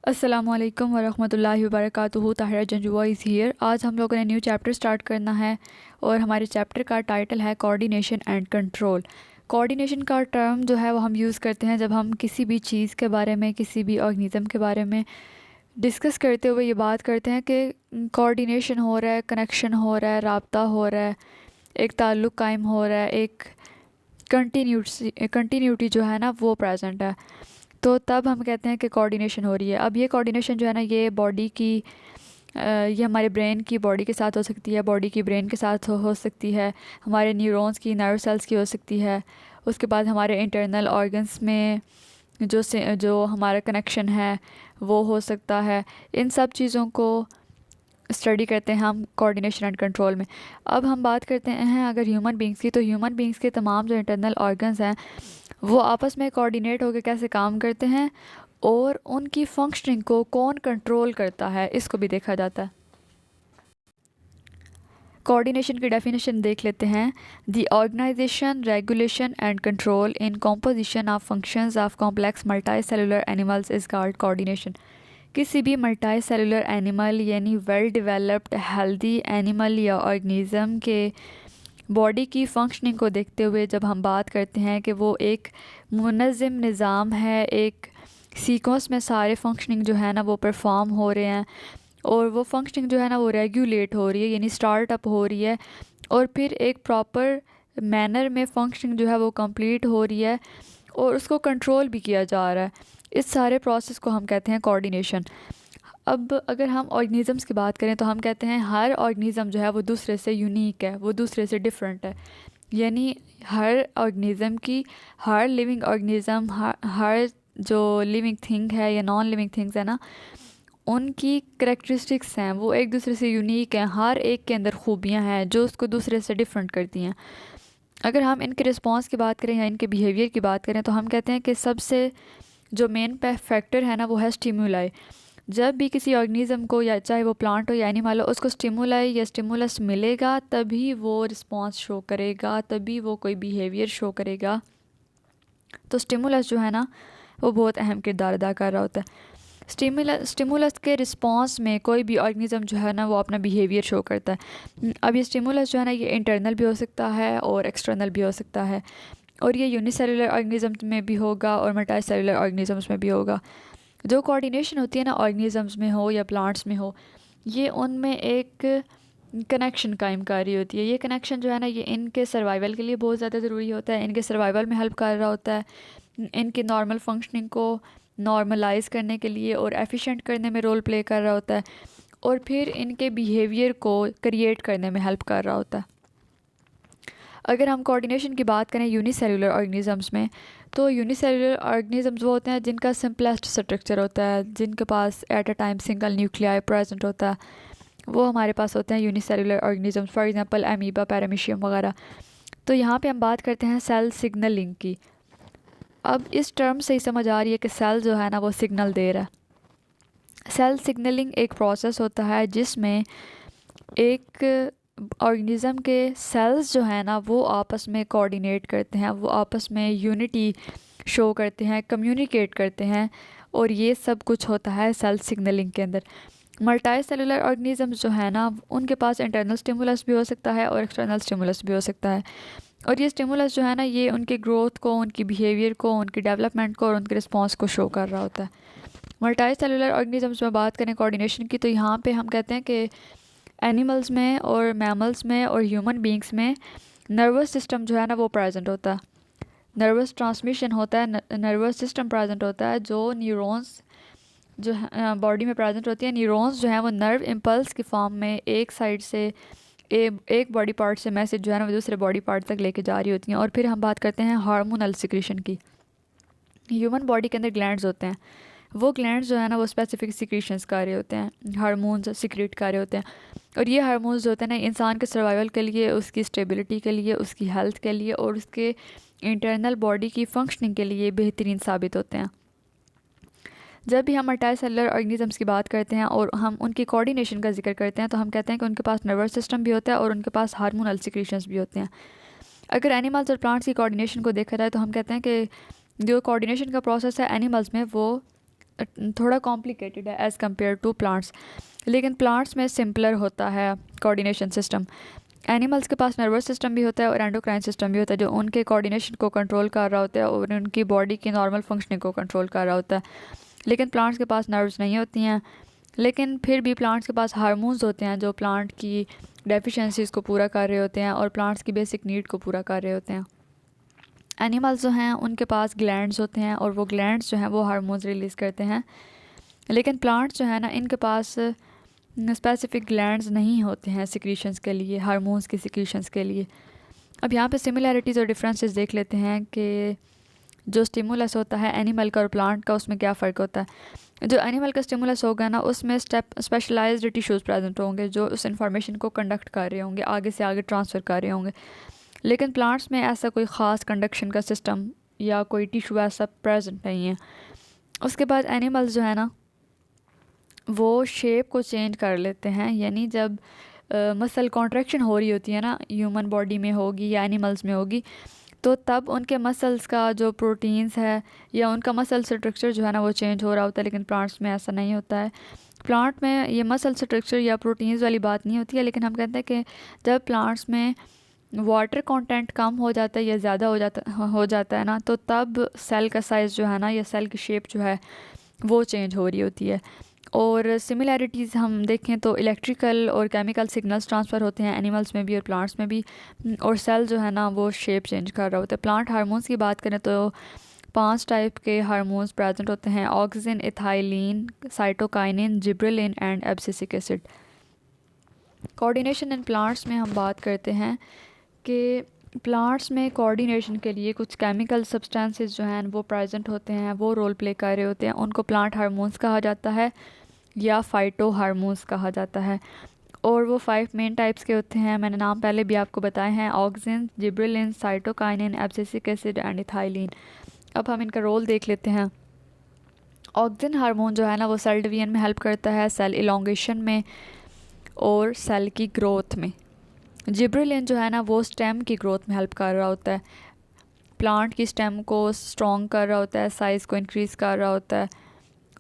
अस्सलामुअलैकुम वरहमतुल्लाहि वबरकातुहू। Tahira Janjua is here. आज हम लोगों ने न्यू चैप्टर स्टार्ट करना है और हमारे चैप्टर का टाइटल है कोऑर्डिनेशन एंड कंट्रोल। कोऑर्डिनेशन का टर्म जो है वो हम यूज़ करते हैं जब हम किसी भी चीज़ के बारे में, किसी भी ऑर्गेनिज़म के बारे में डिस्कस करते हुए ये बात करते हैं कि कोऑर्डिनेशन हो रहा है, कनेक्शन हो रहा है, राब्ता हो रहा है, एक ताल्लुक़ कायम हो रहा है, एक कंटिन्यूटी जो है ना वो प्रेजेंट है। तो तब हम कहते हैं कि कोऑर्डिनेशन हो रही है। अब ये कोऑर्डिनेशन जो है ना ये बॉडी की ये हमारे ब्रेन की बॉडी के साथ हो सकती है, बॉडी की ब्रेन के साथ हो सकती है, हमारे न्यूरॉन्स की, नर्व सेल्स की हो सकती है। उसके बाद हमारे इंटरनल ऑर्गन्स में जो हमारा कनेक्शन है वो हो सकता है। इन सब चीज़ों को स्टडी करते हैं हम कोऑर्डिनेशन एंड कंट्रोल में। अब हम बात करते हैं अगर ह्यूमन बींग्स की, तो ह्यूमन बींग्स के तमाम जो इंटरनल ऑर्गन्स हैं वो आपस में कोऑर्डिनेट होकर कैसे काम करते हैं और उनकी फंक्शनिंग को कौन कंट्रोल करता है, इसको भी देखा जाता है। कोऑर्डिनेशन की डेफिनेशन देख लेते हैं। The organization, regulation and control in composition of functions of complex multi cellular animals is called coordination. किसी भी मल्टी सेलुलर एनिमल यानी वेल डेवलप्ड हेल्दी एनिमल या ऑर्गेनिज़म के बॉडी की फंक्शनिंग को देखते हुए जब हम बात करते हैं कि वो एक मुनज़्ज़म निज़ाम है, एक सीक्वेंस में सारे फंक्शनिंग जो है ना वो परफॉर्म हो रहे हैं और वो फंक्शनिंग जो है ना वो रेगुलेट हो रही है यानी स्टार्टअप हो रही है और फिर एक प्रॉपर मैनर में फंक्शनिंग जो है वो कंप्लीट हो रही है और उसको कंट्रोल भी किया जा रहा है। इस सारे प्रोसेस को हम कहते हैं कोऑर्डिनेशन। अब अगर हम ऑर्गेनिज़म्स की बात करें तो हम कहते हैं हर ऑर्गेनिज़म जो है वो दूसरे से यूनिक है, वो दूसरे से डिफरेंट है। यानी हर ऑर्गेनिज़म की, हर लिविंग ऑर्गेनिज़म, हर जो लिविंग थिंग है या नॉन लिविंग थिंग्स है ना, उनकी करेक्टरिस्टिक्स हैं वो एक दूसरे से यूनिक हैं। हर एक के अंदर खूबियाँ हैं जो उसको दूसरे से डिफरेंट करती हैं। अगर हम इनके रिस्पॉन्स की बात करें या इनके बिहेवियर की बात करें तो हम कहते हैं कि सबसे जो मेन फैक्टर है ना वो है स्टिमुलाई। जब भी किसी ऑर्गेनिज़म को, या चाहे वो प्लांट हो या एनिमल हो, उसको स्टिमुलाई या स्टिमुलस मिलेगा तभी वो रिस्पॉन्स शो करेगा, तभी वो कोई बिहेवियर शो करेगा। तो स्टिमुलस जो है ना वो बहुत अहम किरदार अदा कर रहा होता है। स्टिमुलस के रिस्पॉन्स में कोई भी ऑर्गेनिज़म जो है ना वो अपना बिहेवियर शो करता है। अब ये स्टिमुलस जो है ना ये इंटरनल भी हो सकता है और एक्सटर्नल भी हो सकता है और ये यूनिसेलुलर ऑर्गेनिज़म्स में भी होगा और मल्टी सेलुलर ऑर्गेनिज़म्स में भी होगा। जो कोऑर्डिनेशन होती है ना ऑर्गेनिज़म्स में हो या प्लांट्स में हो, ये उनमें एक कनेक्शन कायम कर रही होती है। ये कनेक्शन जो है ना ये इनके सर्वाइवल के लिए बहुत ज़्यादा ज़रूरी होता है, इनके सर्वाइवल में हेल्प कर रहा होता है, इनकी नॉर्मल फंक्शनिंग को नॉर्मलाइज करने के लिए और एफिशिएंट करने में रोल प्ले कर रहा होता है और फिर इनके बिहेवियर को क्रिएट करने में हेल्प कर रहा होता है। अगर हम कोऑर्डिनेशन की बात करें यूनिसेलुलर ऑर्गेनिज़म्स में, तो यूनिसेलुलर ऑर्गेनिज़म्स वो होते हैं जिनका सिंपलेस्ट स्ट्रक्चर होता है, जिनके पास at a time single nuclei present होता है, वो हमारे पास होते हैं unicellular organisms. For example amoeba, paramecium वगैरह। तो यहाँ पे हम बात करते हैं सेल सिग्नलिंग की। अब इस टर्म से ही समझ आ रही है कि सेल जो है ना वो सिग्नल दे रहा है। सेल सिग्नलिंग एक प्रोसेस होता है जिसमें एक ऑर्गेनिज़म के सेल्स जो है ना वो आपस में कोऑर्डिनेट करते हैं, वो आपस में यूनिटी शो करते हैं, कम्युनिकेट करते हैं और ये सब कुछ होता है सेल सिग्नलिंग के अंदर। मल्टी सेलुलर ऑर्गेनिज़म्स जो है ना उनके पास इंटरनल स्टिमुलस भी हो सकता है और एक्सटर्नल स्टिमुलस भी हो सकता है और ये स्टिमुलस जो है ना ये उनके ग्रोथ को, उनकी बिहेवियर को, उनकी डेवलपमेंट को और उनके रिस्पॉन्स को शो कर रहा होता है। मल्टी सेलुलर ऑर्गेनिज़म्स में बात करें कोऑर्डिनेशन की तो यहाँ पे हम कहते हैं कि एनिमल्स में और मैमल्स में और ह्यूमन बींग्स में नर्वस सिस्टम जो है ना वो प्रेजेंट होता है, नर्वस ट्रांसमिशन होता है, नर्वस सिस्टम प्रेजेंट होता है। जो न्यूरॉन्स जो बॉडी में प्रेजेंट होती है, न्यूरॉन्स जो हैं वो नर्व इम्पल्स की फॉर्म में एक साइड से एक बॉडी पार्ट से मैसेज जो है ना वो दूसरे बॉडी पार्ट तक लेके जा रही होती हैं। और फिर हम बात करते हैं हार्मोनल सिक्रीशन की। ह्यूमन बॉडी के अंदर ग्लैंड्स होते हैं, वो ग्लैंड्स जो है ना वो स्पेसिफिक सिक्रीशंस कर रहे होते हैं, हार्मोन्स सिक्रीट कर रहे होते हैं और ये हार्मोन्स जो होते हैं ना इंसान के सर्वाइवल के लिए, उसकी स्टेबिलिटी के लिए, उसकी हेल्थ के लिए और उसके इंटरनल बॉडी की फंक्शनिंग के लिए बेहतरीन साबित होते हैं। जब भी हम मल्टी सेलुलर ऑर्गेनिज़म्स की बात करते हैं और हम उनकी कोऑर्डिनेशन का जिक्र करते हैं तो हम कहते हैं कि उनके पास नर्वस सिस्टम भी होता है और उनके पास हार्मोनल सिक्रीशंस भी होते हैं। अगर एनिमल्स और प्लांट्स की कोऑर्डिनेशन को देखा जाए तो हम कहते हैं कि जो कोऑर्डिनेशन का प्रोसेस है एनिमल्स में वो थोड़ा कॉम्प्लिकेटेड है एज़ कम्पेयर टू प्लांट्स, लेकिन प्लांट्स में सिंपलर होता है कोऑर्डिनेशन सिस्टम। एनिमल्स के पास नर्वस सिस्टम भी होता है और एंडोक्राइन सिस्टम भी होता है जो उनके कोऑर्डिनेशन को कंट्रोल कर रहा होता है और उनकी बॉडी की नॉर्मल फंक्शनिंग को कंट्रोल कर रहा होता है। लेकिन प्लांट्स के पास नर्व्स नहीं होती हैं, लेकिन फिर भी प्लांट्स के पास हार्मोन्स होते हैं जो प्लांट की डेफिशिएंसीज़ को पूरा कर रहे होते हैं और प्लांट्स की बेसिक नीड को पूरा कर रहे होते हैं। एनिमल्स जो हैं उनके पास ग्लैंड्स होते हैं और वो ग्लैंड्स जो हैं वो हार्मोन्स रिलीज़ करते हैं, लेकिन प्लांट्स जो है ना इनके पास स्पेसिफिक ग्लैंड्स नहीं होते हैं सिक्रीशंस के लिए, हार्मोन्स की सिक्रीशंस के लिए। अब यहाँ पे सिमिलैरिटीज़ और डिफरेंसेस देख लेते हैं कि जो स्टिमुलस होता है एनिमल का और प्लांट का उसमें क्या फ़र्क होता है। जो एनिमल का स्टिमुलस होगा ना उसमें स्पेशलाइज्ड टिश्यूज़ प्रेजेंट होंगे जो उस इंफॉर्मेशन को कंडक्ट कर रहे होंगे, आगे से आगे ट्रांसफ़र कर रहे होंगे। लेकिन प्लांट्स में ऐसा कोई ख़ास कंडक्शन का सिस्टम या कोई टिश्यू ऐसा प्रेजेंट नहीं है। उसके बाद एनिमल्स जो है ना वो शेप को चेंज कर लेते हैं, यानी जब मसल कॉन्ट्रैक्शन हो रही होती है ना ह्यूमन बॉडी में होगी या एनिमल्स में होगी, तो तब उनके मसल्स का जो प्रोटीन्स है या उनका मसल स्ट्रक्चर जो है ना वो चेंज हो रहा होता है, लेकिन प्लांट्स में ऐसा नहीं होता है। प्लांट में ये मसल स्ट्रक्चर या प्रोटीन्स वाली बात नहीं होती है, लेकिन हम कहते हैं कि जब प्लांट्स में वाटर कंटेंट कम हो जाता है या ज़्यादा हो जाता है ना, तो तब सेल का साइज़ जो है ना या सेल की शेप जो है वो चेंज हो रही होती है। और सिमिलैरिटीज़ हम देखें तो इलेक्ट्रिकल और केमिकल सिग्नल्स ट्रांसफ़र होते हैं एनिमल्स में भी और प्लांट्स में भी, और सेल जो है ना वो शेप चेंज कर रहा होता है। प्लांट हार्मोन्स की बात करें तो 5 टाइप के हार्मोन्स प्रेजेंट होते हैं: auxin, ethylene, cytokinin, gibberellin and abscisic acid. Coordination in plants में हम बात करते हैं कि प्लांट्स में कोऑर्डिनेशन के लिए कुछ केमिकल सब्सटेंसेस जो हैं वो प्रेजेंट होते हैं, वो रोल प्ले कर रहे होते हैं। उनको प्लांट हार्मोन्स कहा जाता है या फाइटो हार्मोन्स कहा जाता है, और वो 5 मेन टाइप्स के होते हैं। मैंने नाम पहले भी आपको बताए हैं: auxin, gibberellin, cytokinin, abscisic acid and ethylene. अब हम इनका रोल देख लेते हैं। ऑक्सिन हार्मोन जो है ना वो सेल डिवीजन में हेल्प करता है, सेल इलोंगेशन में और सेल की ग्रोथ में। जिब्रेलिन जो है ना वो स्टेम की ग्रोथ में हेल्प कर रहा होता है, प्लांट की स्टेम को स्ट्रॉन्ग कर रहा होता है, साइज़ को इंक्रीज़ कर रहा होता है,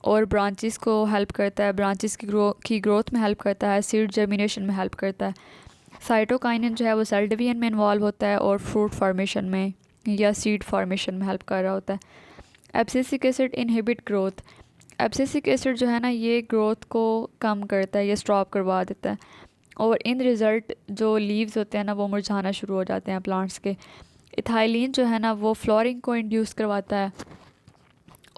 और ब्रांचेस को हेल्प करता है, ब्रांचेस की ग्रोथ में हेल्प करता है, सीड जर्मिनेशन में हेल्प करता है। साइटोकाइनिन जो है वो सेल डिवीजन में इन्वॉल्व होता है और फ्रूट फॉर्मेशन में या सीड फॉर्मेशन में हेल्प कर रहा होता है। Abscisic acid inhibit growth. Abscisic acid जो है ना ये ग्रोथ को कम करता है, ये स्टॉप करवा देता है, और इन रिज़ल्ट जो लीव्स होते हैं ना वो मुरझाना शुरू हो जाते हैं प्लांट्स के। इथाइलिन जो है ना वो फ्लोरिंग को इंड्यूस करवाता है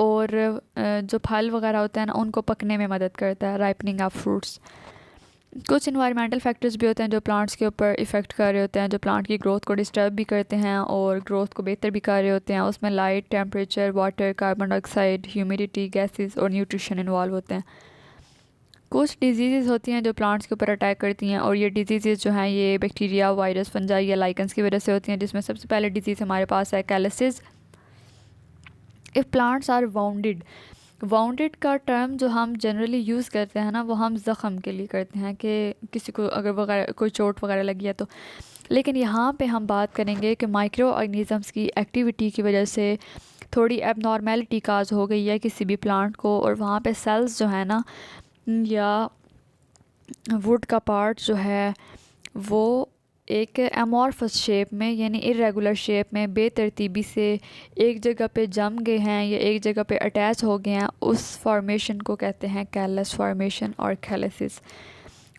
और जो फल वगैरह होते हैं ना उनको पकने में मदद करता है, राइपनिंग ऑफ फ्रूट्स। कुछ इन्वायरमेंटल फैक्टर्स भी होते हैं जो प्लांट्स के ऊपर इफ़ेक्ट कर रहे होते हैं, जो प्लांट की ग्रोथ को डिस्टर्ब भी करते हैं और ग्रोथ को बेहतर भी कर रहे होते हैं। उसमें light, temperature, water, carbon dioxide, humidity, gases और न्यूट्रिशन इन्वॉल्व होते हैं। कुछ डिजीज़ होती हैं जो प्लांट्स के ऊपर अटैक करती हैं, और ये डिजीज़ जो हैं ये बैक्टीरिया, वायरस, फंजाई या लाइकन्स की वजह से होती हैं, जिसमें सबसे पहले डिजीज़ हमारे पास है कैलसिस। If plants are wounded, wounded का टर्म जो हम जनरली यूज़ करते हैं ना वो हम ज़ख़म के लिए करते हैं कि किसी को अगर वगैरह कोई चोट वगैरह लगी है तो, लेकिन यहाँ पे हम बात करेंगे कि माइक्रो ऑर्गेनिज़म्स की एक्टिविटी की वजह से थोड़ी एबनॉर्मेलिटी काज हो गई है किसी भी प्लांट को, और वहाँ पे सेल्स जो है ना या वुड का पार्ट जो है वो एक एमॉर्फस शेप में यानी इरेगुलर शेप में बेतरतीबी से एक जगह पे जम गए हैं या एक जगह पे अटैच हो गए हैं, उस फॉर्मेशन को कहते हैं कैलस फॉर्मेशन और कैलसिस।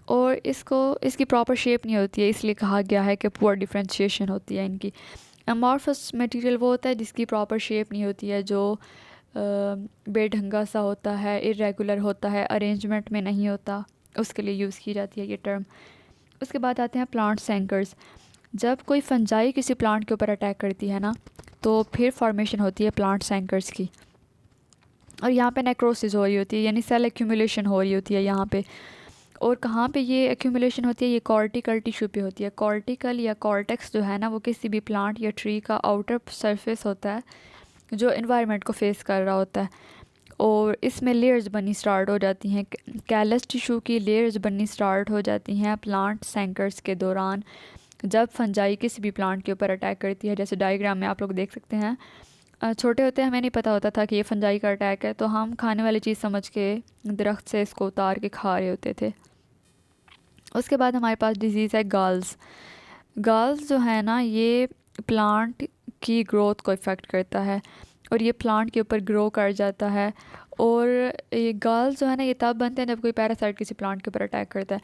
और इसकी प्रॉपर शेप नहीं होती है, इसलिए कहा गया है कि पुअर डिफ्रेंशिएशन होती है इनकी। एमॉर्फस मटेरियल वो होता है जिसकी प्रॉपर शेप नहीं होती है, जो बेढंगा सा होता है, इरेगुलर होता है, अरेंजमेंट में नहीं होता, उसके लिए यूज़ की जाती है ये टर्म। उसके बाद आते हैं प्लांट सैंकर्स। जब कोई फंजाई किसी प्लांट के ऊपर अटैक करती है ना तो फिर फॉर्मेशन होती है प्लांट सैंकर्स की, और यहाँ पे नेक्रोसिस हो रही होती है यानी सेल एक्यूमुलेशन हो रही होती है यहाँ पे। और कहाँ पे ये एक्यूमुलेशन होती है, ये कॉर्टिकल टिश्यू पे होती है। कॉर्टिकल या कॉर्टेक्स जो है ना वो किसी भी प्लांट या ट्री का आउटर सरफेस होता है जो एनवायरनमेंट को फेस कर रहा होता है, और इसमें लेयर्स बननी स्टार्ट हो जाती हैं। कैलस टिश्यू की लेयर्स बननी स्टार्ट हो जाती हैं प्लांट सैंकर्स के दौरान, जब फंजाई किसी भी प्लांट के ऊपर अटैक करती है। जैसे डायग्राम में आप लोग देख सकते हैं, छोटे होते हमें नहीं पता होता था कि ये फंजाई का अटैक है, तो हम खाने वाली चीज़ समझ के दरख्त से इसको उतार के खा रहे होते थे। उसके बाद हमारे पास डिजीज़ है गाल्स। गाल्स जो है ना, ये प्लांट की ग्रोथ को इफ़ेक्ट करता है और ये प्लांट के ऊपर ग्रो कर जाता है। और ये गाल्स जो है ना, ये तब बनते हैं जब कोई पैरासाइट किसी प्लांट के ऊपर अटैक करता है।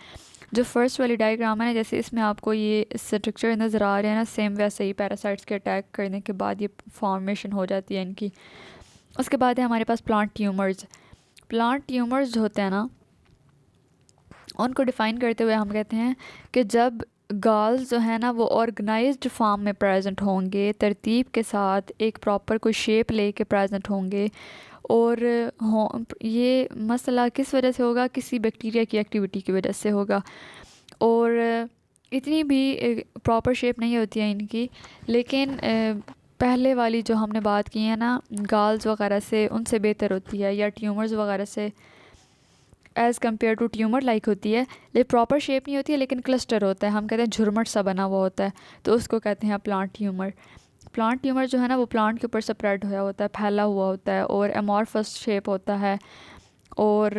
जो फर्स्ट वाली डायग्राम है ना, जैसे इसमें आपको ये स्ट्रक्चर नज़र आ रहा है ना, सेम वैसे ही पैरासाइट्स के अटैक करने के बाद ये फॉर्मेशन हो जाती है इनकी। उसके बाद है हमारे पास प्लांट ट्यूमर्स। प्लांट ट्यूमर्स जो होते हैं ना, उनको डिफ़ाइन करते हुए हम कहते हैं कि जब गाल्स जो है ना वो ऑर्गेनाइज्ड फॉर्म में प्रेजेंट होंगे, तरतीब के साथ एक प्रॉपर कोई शेप लेके प्रेजेंट होंगे, और ये मसला किस वजह से होगा, किसी बैक्टीरिया की एक्टिविटी की वजह से होगा। और इतनी भी प्रॉपर शेप नहीं होती है इनकी, लेकिन पहले वाली जो हमने बात की है ना, गाल्स वगैरह से, उनसे बेहतर होती है, या ट्यूमर्स वगैरह से as compare to tumour like होती है। लेकिन प्रॉपर शेप नहीं होती है, लेकिन क्लस्टर होता है, हम कहते हैं झुरमट सा बना हुआ होता है, तो उसको कहते हैं प्लांट ट्यूमर। प्लांट ट्यूमर जो है ना, वो प्लांट के ऊपर स्प्रेड हुआ होता है, फैला हुआ होता है, और एमॉर्फस शेप होता है, और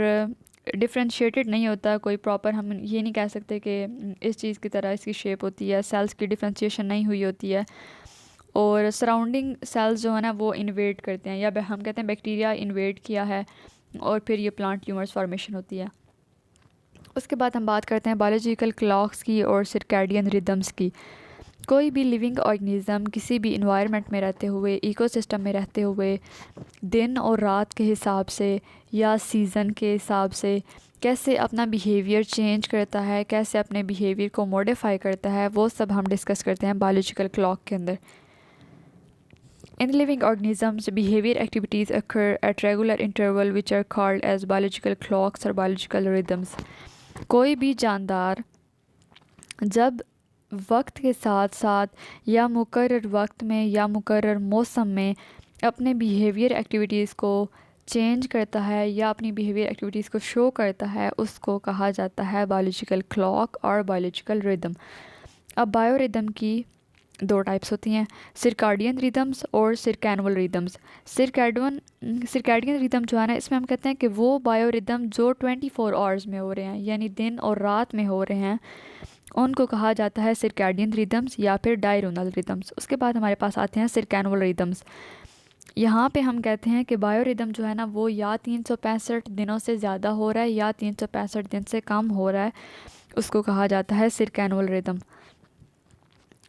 डिफ्रेंशिएटेड नहीं होता कोई प्रॉपर। हम ये नहीं कह सकते कि इस चीज़ की तरह इसकी शेप होती है, सेल्स की डिफ्रेंशिएशन नहीं हुई होती है, और सराउंडिंग सेल्स जो है ना वो इन्वेड करते हैं, या हम कहते हैं बैक्टीरिया इन्वेड किया है, और फिर ये प्लांट ट्यूमर्स फॉर्मेशन होती है। उसके बाद हम बात करते हैं बायोलॉजिकल क्लॉक्स की और सर्कैडियन रिदम्स की। कोई भी लिविंग ऑर्गेनिज़म किसी भी इन्वायरमेंट में रहते हुए, इकोसिस्टम में रहते हुए, दिन और रात के हिसाब से या सीज़न के हिसाब से कैसे अपना बिहेवियर चेंज करता है, कैसे अपने बिहेवियर को मॉडिफाई करता है, वो सब हम डिस्कस करते हैं बायोलॉजिकल क्लॉक के अंदर। In living organisms, behavior activities occur at regular interval which are called as biological clocks or biological rhythms. कोई भी जानदार जब वक्त के साथ साथ या मुकर्रर वक्त में या मुकर्रर मौसम में अपने बिहेवियर एक्टिविटीज़ को चेंज करता है या अपनी बिहेवियर एक्टिविटीज़ को शो करता है, उसको कहा जाता है बायोलॉजिकल क्लॉक और बायोलॉजिकल रिदम। अब बायो रिदम की दो टाइप्स होती हैं, सिरकाडियन रिदम्स और सिरकैनुअल रिदम्स। सिरकैडियन रिदम जो है ना, इसमें हम कहते हैं कि वो बायो रिदम जो 24 आवर्स में हो रहे हैं, यानी दिन और रात में हो रहे हैं, उनको कहा जाता है सिरकैडियन रिदम्स या फिर डायरोनल रिदम्स। उसके बाद हमारे पास आते हैं सिरकैनुअल रिदम्स। यहाँ पे हम कहते हैं कि बायो रिदम जो है ना, वो या 365 दिनों से ज़्यादा हो रहा है या 365 दिन से कम हो रहा है, उसको कहा जाता है सिरकैनुअल रिदम।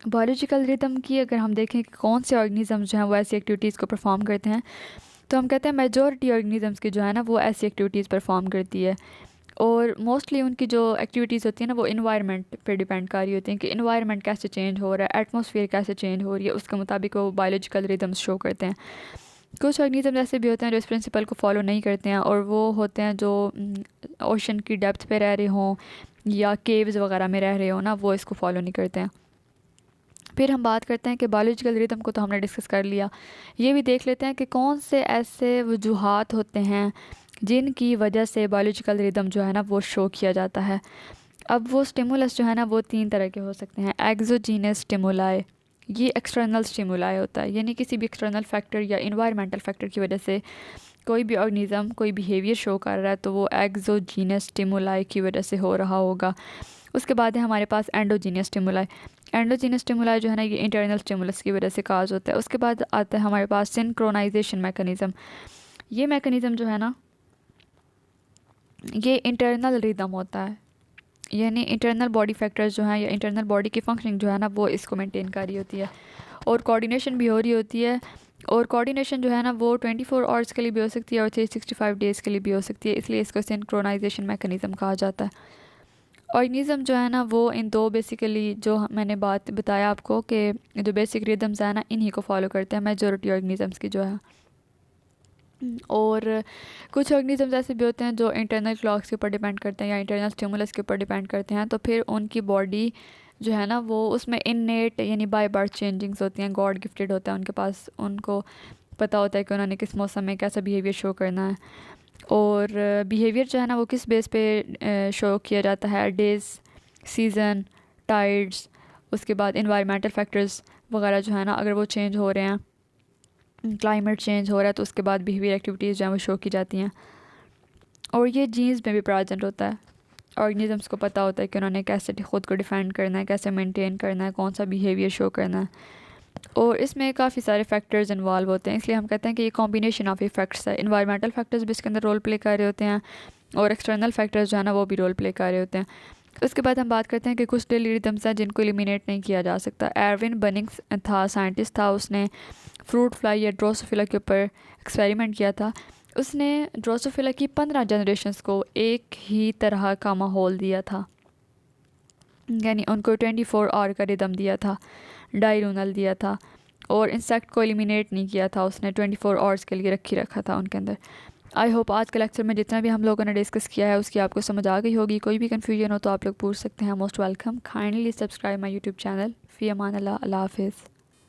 बायोलॉजिकल रिदम की अगर हम देखें कि कौन से ऑर्गेनिज़म्स जो हैं वो ऐसी एक्टिविटीज़ को परफॉर्म करते हैं, तो हम कहते हैं मेजॉरिटी ऑर्गेनिज़म्स की जो है ना वो ऐसी एक्टिविटीज़ परफॉर्म करती है, और मोस्टली उनकी जो एक्टिविटीज़ होती है ना वो इन्वायरमेंट पे डिपेंड कर रही होती हैं कि इन्वायरमेंट कैसे चेंज हो रहा है, एटमॉस्फेयर कैसे चेंज हो रही है, उसके मुताबिक वो बायोलॉजिकल रिदम्स शो करते हैं। कुछ ऑर्गेनिज़म ऐसे भी होते हैं जो इस प्रिंसिपल को फॉलो नहीं करते हैं, और वो होते हैं जो ओशन की डेप्थ पे रह रहे हों या केव्स वगैरह में रह रहे हो ना, वो इसको फॉलो नहीं करते हैं। फिर हम बात करते हैं कि बायोलॉजिकल रिदम को तो हमने डिस्कस कर लिया, ये भी देख लेते हैं कि कौन से ऐसे वजूहात होते हैं जिनकी वजह से बायोलॉजिकल रिदम जो है ना वो शो किया जाता है। अब वो स्टिमुलस जो है ना वो तीन तरह के हो सकते हैं। एक्सोजीनस स्टिमुलाई, ये एक्सटर्नल स्टिमुलाई होता है, यानी किसी भी एक्सटर्नल फैक्टर या इन्वायरमेंटल फैक्टर की वजह से कोई भी ऑर्गेनिज़म कोई बिहेवियर शो कर रहा है, तो वो एक्सोजीनस स्टिमुलाई की वजह से हो रहा होगा। उसके बाद है हमारे पास एंडोजीनियस स्टिमुलाई। एंडोजीनियस स्टिमुलाई जो है ना, ये इंटरनल स्टिमुलस की वजह से काज होता है। उसके बाद आता है हमारे पास सिंक्रोनाइजेशन मैकेनिज़्म। ये मैकेनिज़्म जो है ना, ये इंटरनल रिदम होता है, यानी इंटरनल बॉडी फैक्टर्स जो हैं या इंटरनल बॉडी की फंक्शनिंग जो है ना वो इसको मेंटेन कर रही होती है, और कोऑर्डिनेशन भी हो रही होती है। और कोऑर्डिनेशन जो है ना वो 24 आवर्स के लिए भी हो सकती है और 365 डेज़ के लिए भी हो सकती है, इसलिए इसको सिंक्रोनाइजेशन मैकेनिज़्म कहा जाता है। ऑर्गेनिज़म जो है ना वो इन दो बेसिकली जो मैंने बात बताया आपको कि जो बेसिक रिदम्स है ना, इन्हीं को फॉलो करते हैं मेजॉरिटी ऑर्गेनिज़म्स की जो है। और कुछ ऑर्गेनिज़म्स ऐसे भी होते हैं जो इंटरनल क्लॉक्स के ऊपर डिपेंड करते हैं या इंटरनल स्टिमुलस के ऊपर डिपेंड करते हैं, तो फिर उनकी बॉडी जो है ना वो उसमें इननेट यानी बाय बर्थ चेंजिंग्स होती हैं, गॉड गिफ्टेड होता है उनके पास, उनको पता होता है कि उन्होंने किस मौसम में कैसा बिहेवियर शो करना है। और बिहेवियर जो है ना वो किस बेस पे शो किया जाता है, डेज़, सीज़न, टाइड्स, उसके बाद इन्वायरमेंटल फैक्टर्स वगैरह जो है ना, अगर वो चेंज हो रहे हैं क्लाइमेट चेंज हो रहा है तो उसके बाद बिहेवियर एक्टिविटीज़ जो हैं वो शो की जाती हैं। और ये जीन्स में भी प्रेजेंट होता है। ऑर्गेनिजम्स को पता होता है कि उन्होंने कैसे ख़ुद को डिफेंड करना है, कैसे मेंटेन करना है, कौन सा बिहेवियर शो करना है। और इसमें काफ़ी सारे फैक्टर्स इन्वॉल्व होते हैं, इसलिए हम कहते हैं कि ये कॉम्बिनेशन ऑफ इफेक्ट्स है। इन्वायरमेंटल फैक्टर्स भी इसके अंदर रोल प्ले कर रहे होते हैं और एक्सटर्नल फैक्टर्स जो है ना वो भी रोल प्ले कर रहे होते हैं। उसके बाद हम बात करते हैं कि कुछ डेली रिदम्स हैं जिनको एलिमिनेट नहीं किया जा सकता। एरविन बनिंग्स था, साइंटिस्ट था, उसने फ्रूट फ्लाई या ड्रोसोफिला के ऊपर एक्सपेरिमेंट किया था। उसने ड्रोसोफिला की 15 जनरेशन्स को एक ही तरह का माहौल दिया था, यानी उनको 24 आवर का रिदम दिया था, डायरूनल दिया था, और इंसेक्ट को एलिमिनेट नहीं किया था, उसने 24 आवर्स के लिए रखा था उनके अंदर। आई होप आज के लेक्चर में जितना भी हम लोगों ने डिस्कस किया है उसकी आपको समझ आ गई होगी। कोई भी कन्फ्यूजन हो तो आप लोग पूछ सकते हैं। Most welcome. Kindly subscribe my YouTube channel. फ़ी अमान अल्लाह। अल्लाह हाफिज़।